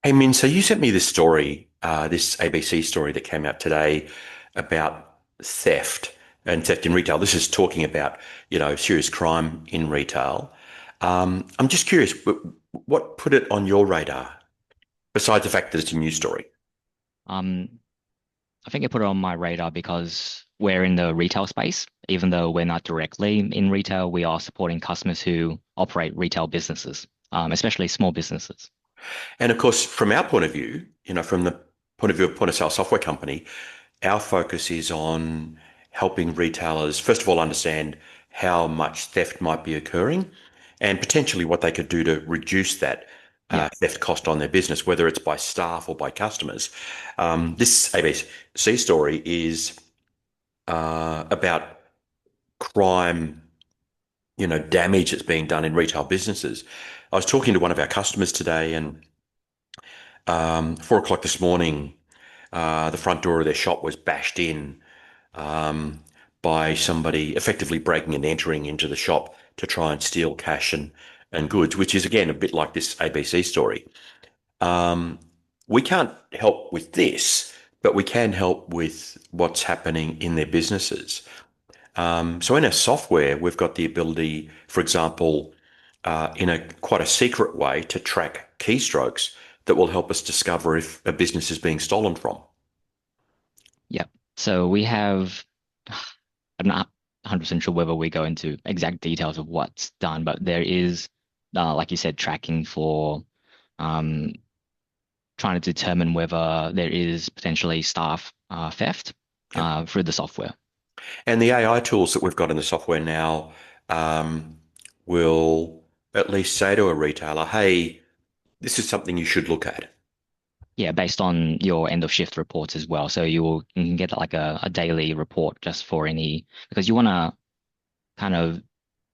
Hey Min, so you sent me this story, this ABC story that came out today about theft and theft in retail. This is talking about, serious crime in retail. I'm just curious, what put it on your radar, besides the fact that it's a news story? Um, I think I put it on my radar because we're in the retail space. Even though we're not directly in retail, we are supporting customers who operate retail businesses, especially small businesses. And of course, from our point of view, from the point of view of point of sale software company, our focus is on helping retailers, first of all, understand how much theft might be occurring and potentially what they could do to reduce that Yeah, theft cost on their business, whether it's by staff or by customers. This ABC story is about crime, damage that's being done in retail businesses. I was talking to one of our customers today, and 4 o'clock this morning, the front door of their shop was bashed in um, by somebody effectively breaking and entering into the shop to try and steal cash and goods, which is again a bit like this ABC story. Um, we can't help with this, but we can help with what's happening in their businesses. So in our software, we've got the ability, for example, in a quite a secret way to track keystrokes that will help us discover if a business is being stolen from. yeah. So we have, I'm not 100% sure whether we go into exact details of what's done, but there is, like you said, tracking for um, trying to determine whether there is potentially staff theft Yep. through the software. And the AI tools that we've got in the software now um, will at least say to a retailer, hey, this is something you should look at. Yeah, based on your end of shift reports as well. So you can get like a daily report just for any because you want to kind of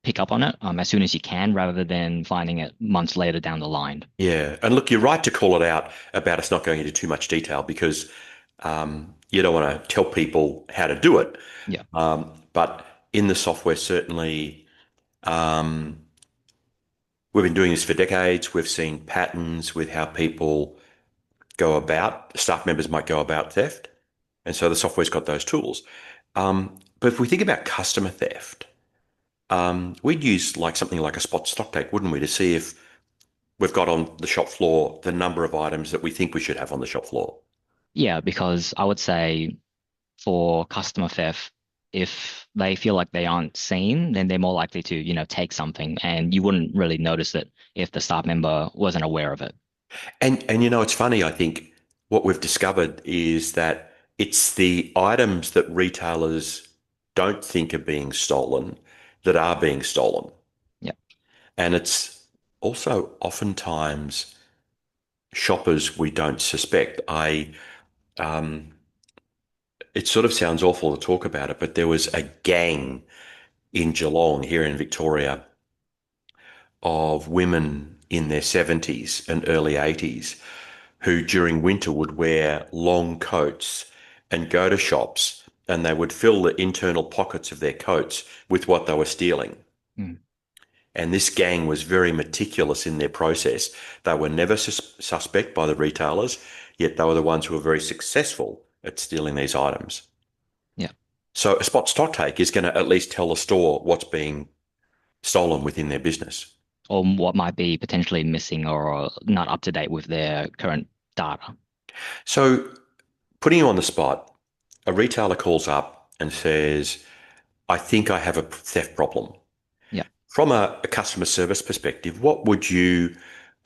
pick up on it as soon as you can rather than finding it months later down the line. Yeah. And look, you're right to call it out about us not going into too much detail because you don't want to tell people how to do it. Yeah. But in the software, certainly, um, we've been doing this for decades. We've seen patterns with how people go about, staff members might go about theft. And so the software's got those tools. But if we think about customer theft, we'd use like something like a spot stock take, wouldn't we, to see if we've got on the shop floor the number of items that we think we should have on the shop floor. Yeah, because I would say for customer theft, if they feel like they aren't seen, then they're more likely to, take something and you wouldn't really notice it if the staff member wasn't aware of it. And it's funny, I think what we've discovered is that it's the items that retailers don't think are being stolen that are being stolen. Yeah. And it's also oftentimes shoppers we don't suspect. Um, it sort of sounds awful to talk about it, but there was a gang in Geelong here in Victoria of women in their 70s and early 80s who during winter would wear long coats and go to shops and they would fill the internal pockets of their coats with what they were stealing. Mm. And this gang was very meticulous in their process. They were never suspect by the retailers, yet they were the ones who were very successful at stealing these items. Yeah. So a spot stock take is going to at least tell the store what's being stolen within their business. Or what might be potentially missing or not up to date with their current data. So putting you on the spot, a retailer calls up and says, I think I have a theft problem. Yeah. From a customer service perspective, what would you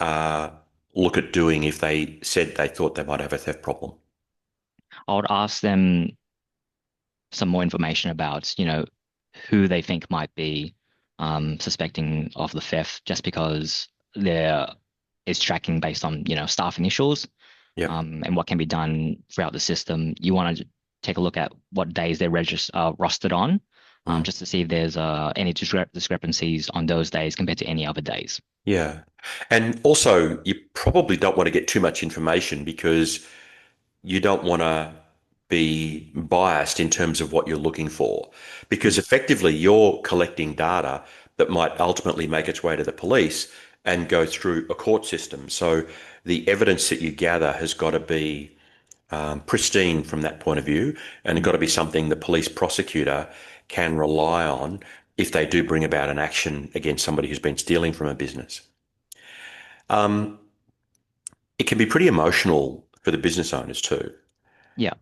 uh, look at doing if they said they thought they might have a theft problem? I would ask them some more information about, who they think might be suspecting of the theft just because there is tracking based on, staff initials Yep. and what can be done throughout the system. You want to take a look at what days they're rostered on, Mm. just to see if there's any discrepancies on those days compared to any other days. Yeah. And also, you probably don't want to get too much information because you don't want to be biased in terms of what you're looking for. Because Mm. effectively, you're collecting data that might ultimately make its way to the police and go through a court system. So the evidence that you gather has got to be pristine from that point of view, and it's got mm, to be something the police prosecutor can rely on if they do bring about an action against somebody who's been stealing from a business. Um, it can be pretty emotional for the business owners too, yeah,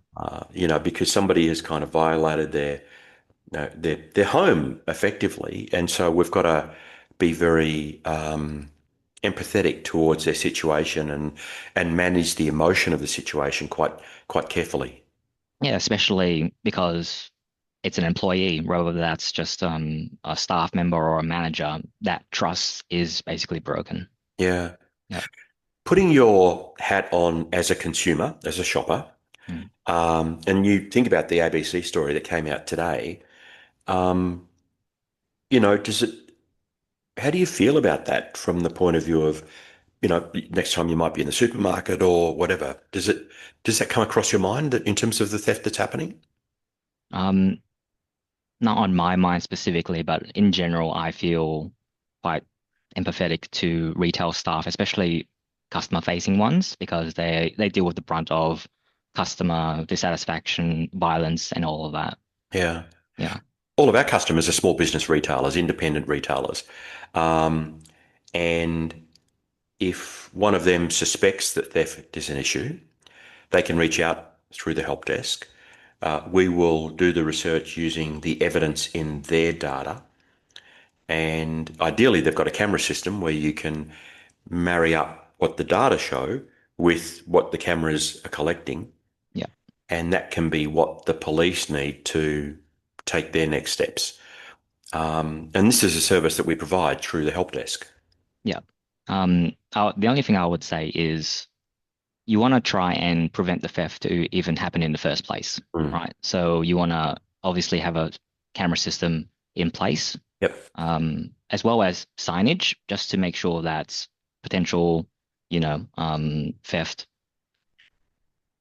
because somebody has kind of violated their home effectively, and so we've got to be very empathetic towards their situation and manage the emotion of the situation quite carefully. yeah, especially because it's an employee, whether that's just a staff member or a manager, that trust is basically broken. Yeah. Yeah. Putting your hat on as a consumer, as a shopper, Mm. and you think about the ABC story that came out today, um, does it, how do you feel about that from the point of view of, next time you might be in the supermarket or whatever, does that come across your mind that in terms of the theft that's happening? Um, Not on my mind specifically, but in general, I feel quite empathetic to retail staff, especially customer facing ones, because they deal with the brunt of customer dissatisfaction, violence, and all of that. Yeah. Yeah. All of our customers are small business retailers, independent retailers. Um, and if one of them suspects that theft is an issue, they can reach out through the help desk. We will do the research using the evidence in their data. And ideally, they've got a camera system where you can marry up what the data show with what the cameras are collecting. Yeah. And that can be what the police need to take their next steps. And this is a service that we provide through the help desk. Yeah. The only thing I would say is you want to try and prevent the theft to even happen in the first place, Mm. right? So you want to obviously have a camera system in place, Yep. as well as signage, just to make sure that potential, theft,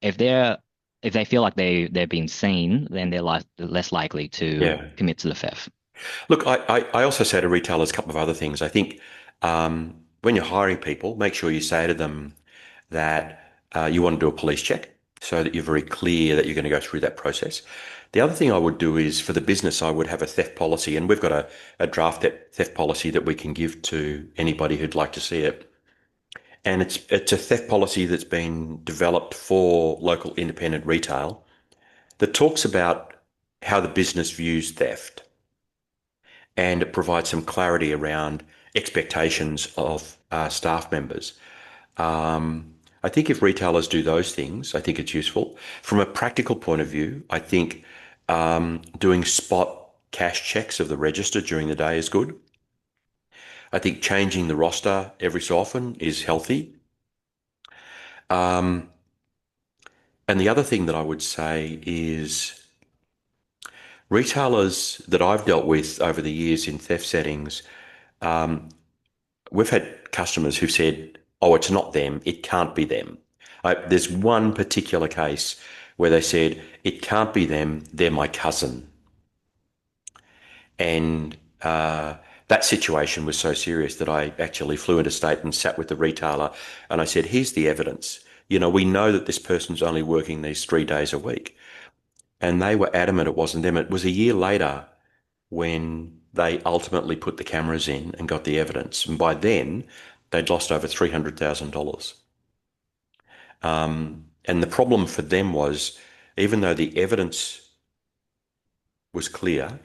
if they're if they feel like they're being seen, then they're less likely to Yeah. commit to the theft. Look, I also say to retailers a couple of other things. I think when you're hiring people, make sure you say to them that you want to do a police check so that you're very clear that you're going to go through that process. The other thing I would do is for the business, I would have a theft policy, and we've got a draft theft policy that we can give to anybody who'd like to see it. And it's a theft policy that's been developed for local independent retail that talks about how the business views theft, and it provides some clarity around expectations of staff members. I think if retailers do those things, I think it's useful. From a practical point of view, I think doing spot cash checks of the register during the day is good. I think changing the roster every so often is healthy. Um, and the other thing that I would say is retailers that I've dealt with over the years in theft settings, we've had customers who've said, "Oh, it's not them. It can't be them." There's one particular case where they said, "It can't be them. They're my cousin." And that situation was so serious that I actually flew into state and sat with the retailer and I said, "Here's the evidence. We know that this person's only working these 3 days a week." And they were adamant it wasn't them. It was a year later when they ultimately put the cameras in and got the evidence. And by then, they'd lost over $300,000. And the problem for them was, even though the evidence was clear,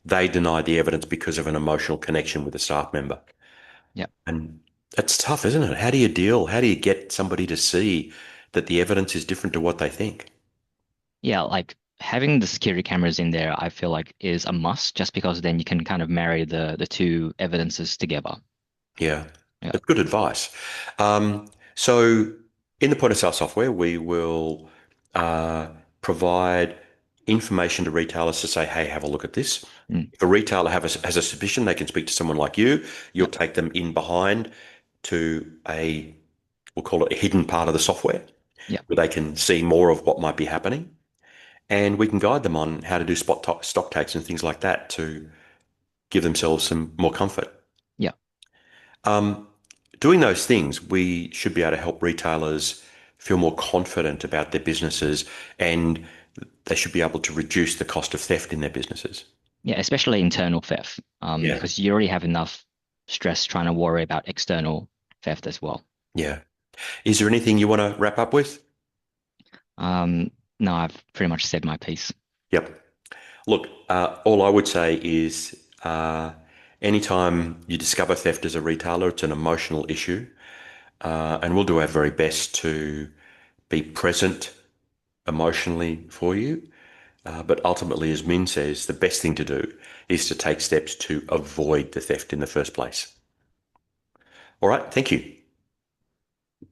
they denied the evidence because of an emotional connection with a staff member. Yeah. And that's tough, isn't it? How do you deal? How do you get somebody to see that the evidence is different to what they think? Yeah, like having the security cameras in there, I feel like is a must, just because then you can kind of marry the two evidences together. Yeah, Yeah. that's good advice. So in the point of sale software, we will uh, provide information to retailers to say, "Hey, have a look at this." Mm. If a retailer has a suspicion, they can speak to someone like you. You'll Yeah. take them in behind to we'll call it a hidden part of the software Yeah. where they can see more of what might be happening. And we can guide them on how to do stock takes and things like that to give themselves some more comfort. Yeah. Um, doing those things, we should be able to help retailers feel more confident about their businesses, and they should be able to reduce the cost of theft in their businesses. Yeah, especially internal theft, Yeah. because you already have enough stress trying to worry about external theft as well. Yeah. Is there anything you want to wrap up with? Um, no, I've pretty much said my piece. Yep. Look, all I would say is anytime you discover theft as a retailer, it's an emotional issue. And we'll do our very best to be present emotionally for you. But ultimately, as Min says, the best thing to do is to take steps to avoid the theft in the first place. All right. Thank you.